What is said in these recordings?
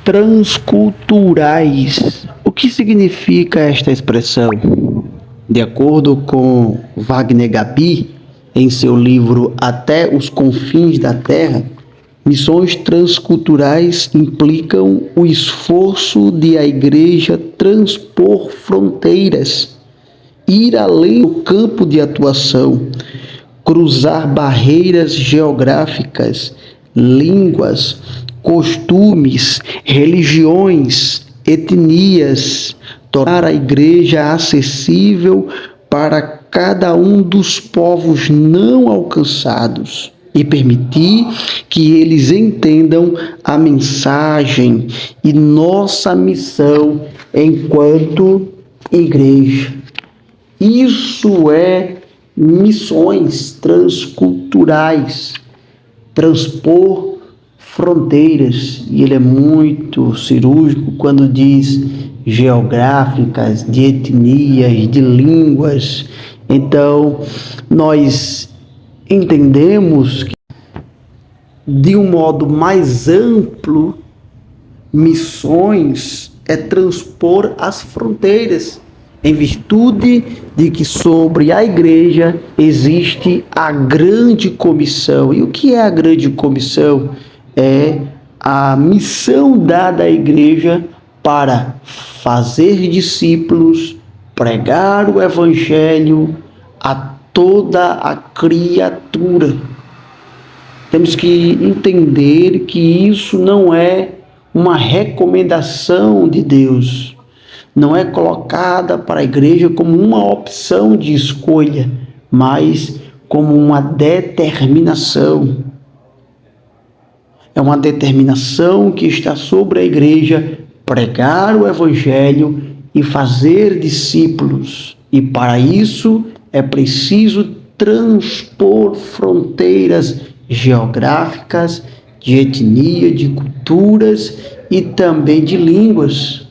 Transculturais. O que significa esta expressão? De acordo com Wagner Gabi, em seu livro Até os Confins da Terra, missões transculturais implicam o esforço de a Igreja transpor fronteiras, ir além do campo de atuação, cruzar barreiras geográficas, línguas, costumes, religiões, etnias, tornar a Igreja acessível para cada um dos povos não alcançados e permitir que eles entendam a mensagem e nossa missão enquanto Igreja. Isso é missões transculturais, transpor fronteiras, e ele é muito cirúrgico quando diz geográficas, de etnias, de línguas. Então, nós entendemos que, de um modo mais amplo, missões é transpor as fronteiras, em virtude de que sobre a Igreja existe a grande comissão. E o que é a grande comissão? É a missão dada à Igreja para fazer discípulos, pregar o Evangelho a toda a criatura. Temos que entender que isso não é uma recomendação de Deus, não é colocada para a Igreja como uma opção de escolha, mas como uma determinação. É uma determinação que está sobre a Igreja pregar o Evangelho e fazer discípulos. E para isso é preciso transpor fronteiras geográficas, de etnia, de culturas e também de línguas.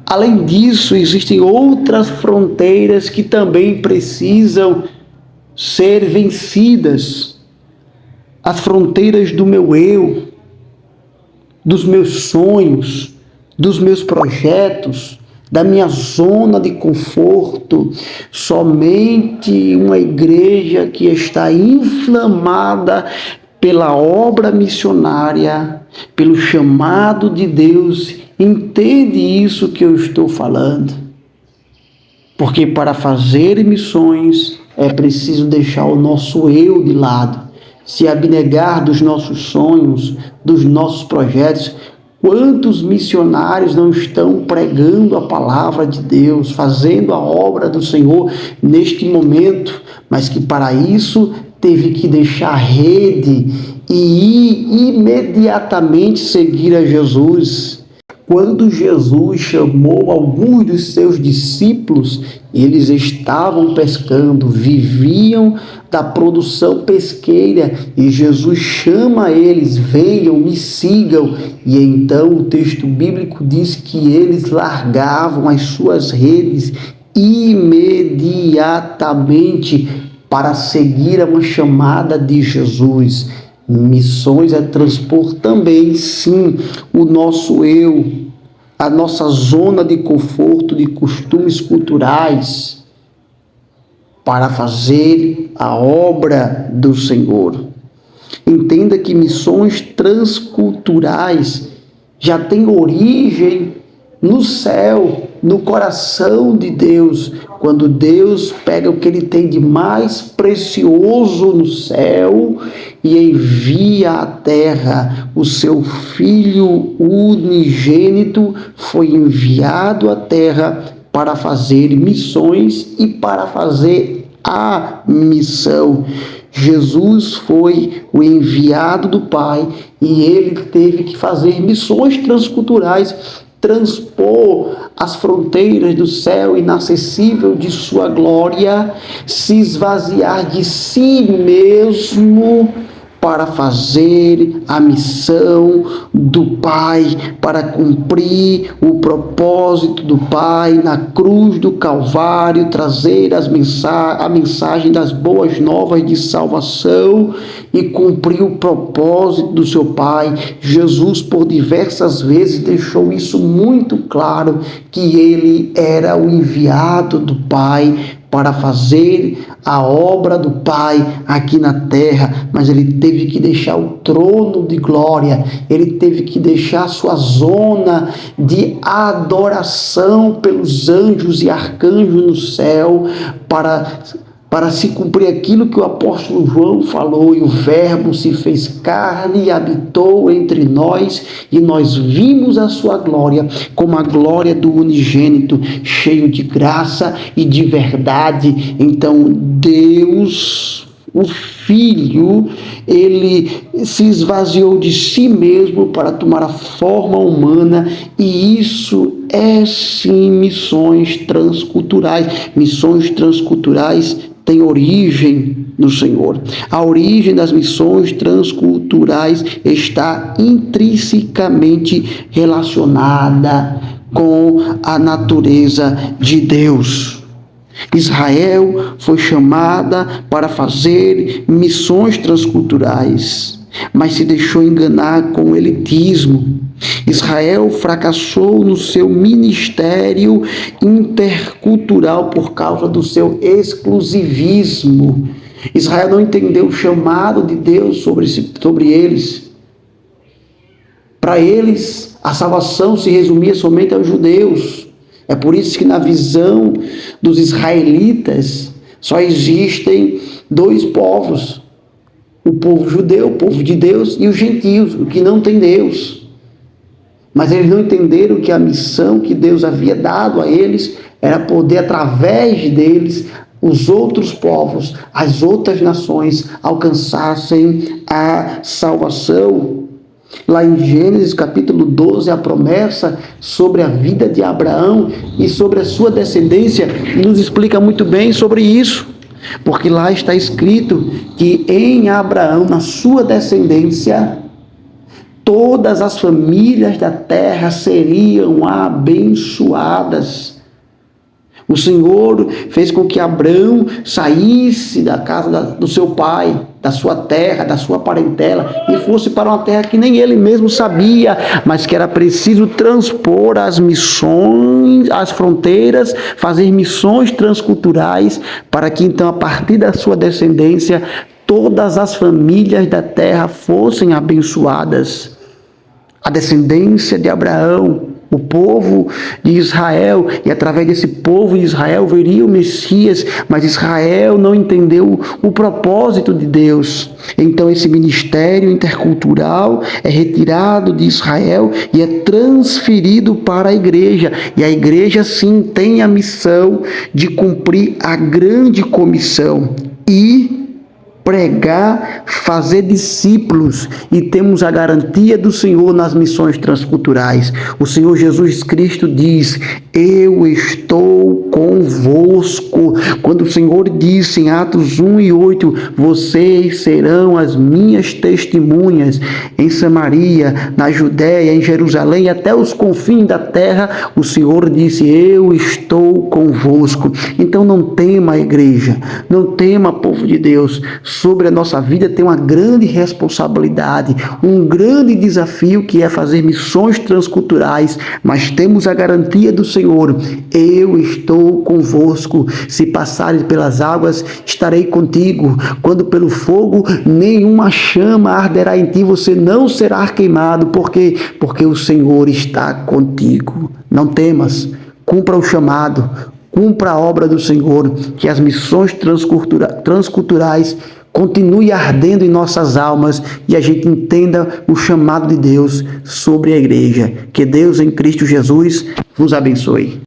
Além disso, existem outras fronteiras que também precisam ser vencidas. As fronteiras do meu eu, dos meus sonhos, dos meus projetos, da minha zona de conforto. Somente uma igreja que está inflamada pela obra missionária, pelo chamado de Deus, entende isso que eu estou falando. Porque para fazer missões é preciso deixar o nosso eu de lado, se abnegar dos nossos sonhos, dos nossos projetos. Quantos missionários não estão pregando a palavra de Deus, fazendo a obra do Senhor neste momento, mas que para isso teve que deixar a rede e ir imediatamente seguir a Jesus. Quando Jesus chamou alguns dos seus discípulos, eles estavam pescando, viviam da produção pesqueira, e Jesus chama eles: venham, me sigam. E então o texto bíblico diz que eles largavam as suas redes imediatamente para seguir a uma chamada de Jesus. Missões é transpor também, sim, o nosso eu, a nossa zona de conforto, de costumes culturais, para fazer a obra do Senhor. Entenda que missões transculturais já têm origem no céu, no coração de Deus, quando Deus pega o que Ele tem de mais precioso no céu e envia à terra o seu Filho unigênito. Foi enviado à terra para fazer missões e para fazer a missão. Jesus foi o enviado do Pai e Ele teve que fazer missões transculturais, transpor as fronteiras do céu inacessível de sua glória, se esvaziar de si mesmo para fazer a missão do Pai, para cumprir o propósito do Pai na cruz do Calvário, trazer a mensagem das boas novas de salvação e cumprir o propósito do seu Pai. Jesus, por diversas vezes, deixou isso muito claro, que ele era o enviado do Pai para fazer a obra do Pai aqui na terra, mas ele teve que deixar o trono de glória, ele teve que deixar sua zona de adoração pelos anjos e arcanjos no céu para se cumprir aquilo que o apóstolo João falou, e o Verbo se fez carne e habitou entre nós, e nós vimos a sua glória, como a glória do unigênito, cheio de graça e de verdade. Então, Deus, o Filho, ele se esvaziou de si mesmo para tomar a forma humana, e isso é sim missões transculturais. Missões transculturais têm origem no Senhor. A origem das missões transculturais está intrinsecamente relacionada com a natureza de Deus. Israel foi chamada para fazer missões transculturais, mas se deixou enganar com o elitismo. Israel fracassou no seu ministério intercultural por causa do seu exclusivismo. Israel não entendeu o chamado de Deus sobre eles. Para eles, a salvação se resumia somente aos judeus. É por isso que na visão dos israelitas só existem dois povos: o povo judeu, o povo de Deus, e os gentios, o que não tem Deus. Mas eles não entenderam que a missão que Deus havia dado a eles era poder, através deles, os outros povos, as outras nações alcançassem a salvação. Lá em Gênesis capítulo 12, a promessa sobre a vida de Abraão e sobre a sua descendência nos explica muito bem sobre isso, porque lá está escrito que em Abraão, na sua descendência, todas as famílias da terra seriam abençoadas. O Senhor fez com que Abraão saísse da casa do seu pai, da sua terra, da sua parentela, e fosse para uma terra que nem ele mesmo sabia, mas que era preciso transpor as missões, as fronteiras, fazer missões transculturais, para que então, a partir da sua descendência, todas as famílias da terra fossem abençoadas. A descendência de Abraão, o povo de Israel, e através desse povo de Israel viria o Messias, mas Israel não entendeu o propósito de Deus. Então esse ministério intercultural é retirado de Israel e é transferido para a igreja, e a igreja sim tem a missão de cumprir a grande comissão e pregar, fazer discípulos, e temos a garantia do Senhor nas missões transculturais. O Senhor Jesus Cristo diz: eu estou convosco. Quando o Senhor disse em Atos 1:8, vocês serão as minhas testemunhas em Samaria, na Judéia, em Jerusalém e até os confins da terra, o Senhor disse: eu estou convosco. Então não tema, igreja, não tema, povo de Deus. Sobre a nossa vida tem uma grande responsabilidade, um grande desafio, que é fazer missões transculturais, mas temos a garantia do Senhor: eu estou convosco. Se passares pelas águas, estarei contigo. Quando pelo fogo, nenhuma chama arderá em ti, você não será queimado. Por quê? Porque o Senhor está contigo. Não temas, cumpra o chamado, cumpra a obra do Senhor, que as missões transculturais continue ardendo em nossas almas e a gente entenda o chamado de Deus sobre a igreja. Que Deus em Cristo Jesus vos abençoe.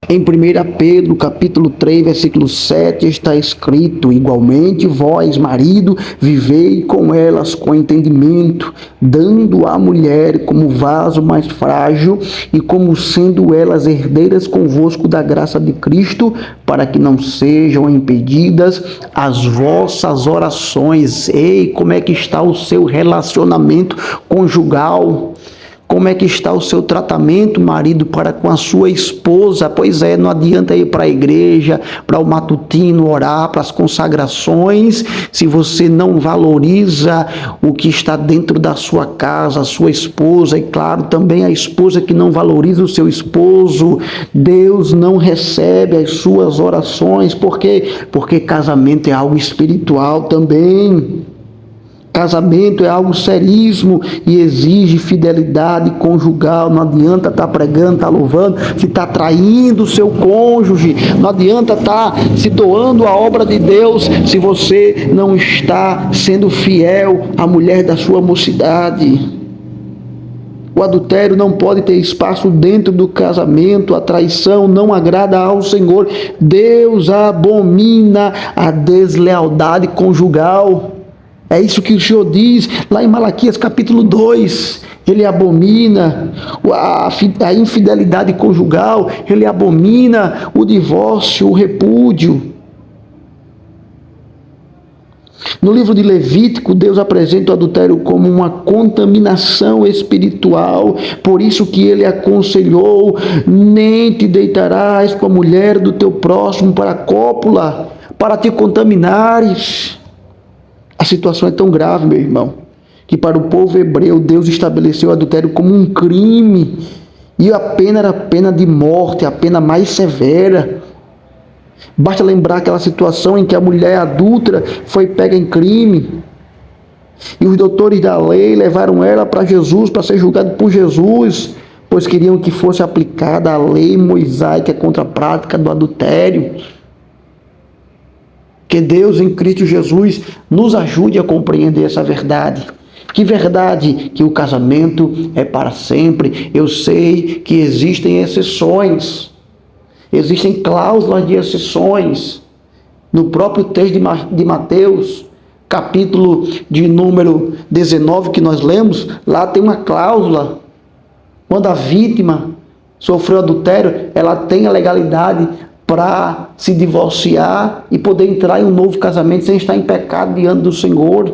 Em 1 Pedro, capítulo 3, versículo 7, está escrito: igualmente vós, marido, vivei com elas com entendimento, dando à mulher como vaso mais frágil e como sendo elas herdeiras convosco da graça de Cristo, para que não sejam impedidas as vossas orações. Ei, como é que está o seu relacionamento conjugal? Como é que está o seu tratamento, marido, para com a sua esposa? Pois é, não adianta ir para a igreja, para o matutino, orar, para as consagrações, se você não valoriza o que está dentro da sua casa, a sua esposa, e claro, também a esposa que não valoriza o seu esposo. Deus não recebe as suas orações. Por quê? Porque casamento é algo espiritual também. Casamento é algo seríssimo e exige fidelidade conjugal. Não adianta estar pregando, estar louvando, se está traindo o seu cônjuge. Não adianta estar se doando à obra de Deus se você não está sendo fiel à mulher da sua mocidade. O adultério não pode ter espaço dentro do casamento. A traição não agrada ao Senhor. Deus abomina a deslealdade conjugal. É isso que o Senhor diz lá em Malaquias capítulo 2. Ele abomina a infidelidade conjugal, ele abomina o divórcio, o repúdio. No livro de Levítico, Deus apresenta o adultério como uma contaminação espiritual. Por isso que ele aconselhou: nem te deitarás com a mulher do teu próximo para a cópula, para te contaminares. A situação é tão grave, meu irmão, que para o povo hebreu Deus estabeleceu o adultério como um crime, e a pena era a pena de morte, a pena mais severa. Basta lembrar aquela situação em que a mulher adúltera foi pega em crime, e os doutores da lei levaram ela para Jesus, para ser julgada por Jesus, pois queriam que fosse aplicada a lei mosaica contra a prática do adultério. Que Deus em Cristo Jesus nos ajude a compreender essa verdade. Que verdade? Que o casamento é para sempre. Eu sei que existem exceções. Existem cláusulas de exceções. No próprio texto de Mateus, capítulo de número 19 que nós lemos, lá tem uma cláusula. Quando a vítima sofreu adultério, ela tem a legalidade para se divorciar e poder entrar em um novo casamento sem estar em pecado diante do Senhor.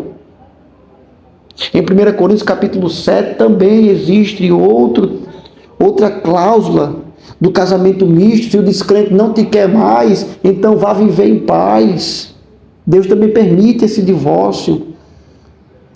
Em 1 Coríntios capítulo 7 também existe outra cláusula do casamento misto. Se o descrente não te quer mais, então vá viver em paz. Deus também permite esse divórcio.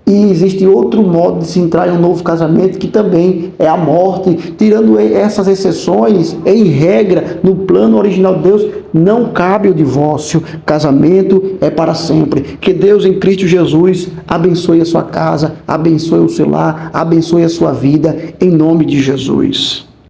E existe outro modo de se entrar em um novo casamento, que também é a morte. Tirando essas exceções, em regra, no plano original de Deus, não cabe o divórcio. Casamento é para sempre. Que Deus em Cristo Jesus abençoe a sua casa, abençoe o seu lar, abençoe a sua vida, em nome de Jesus.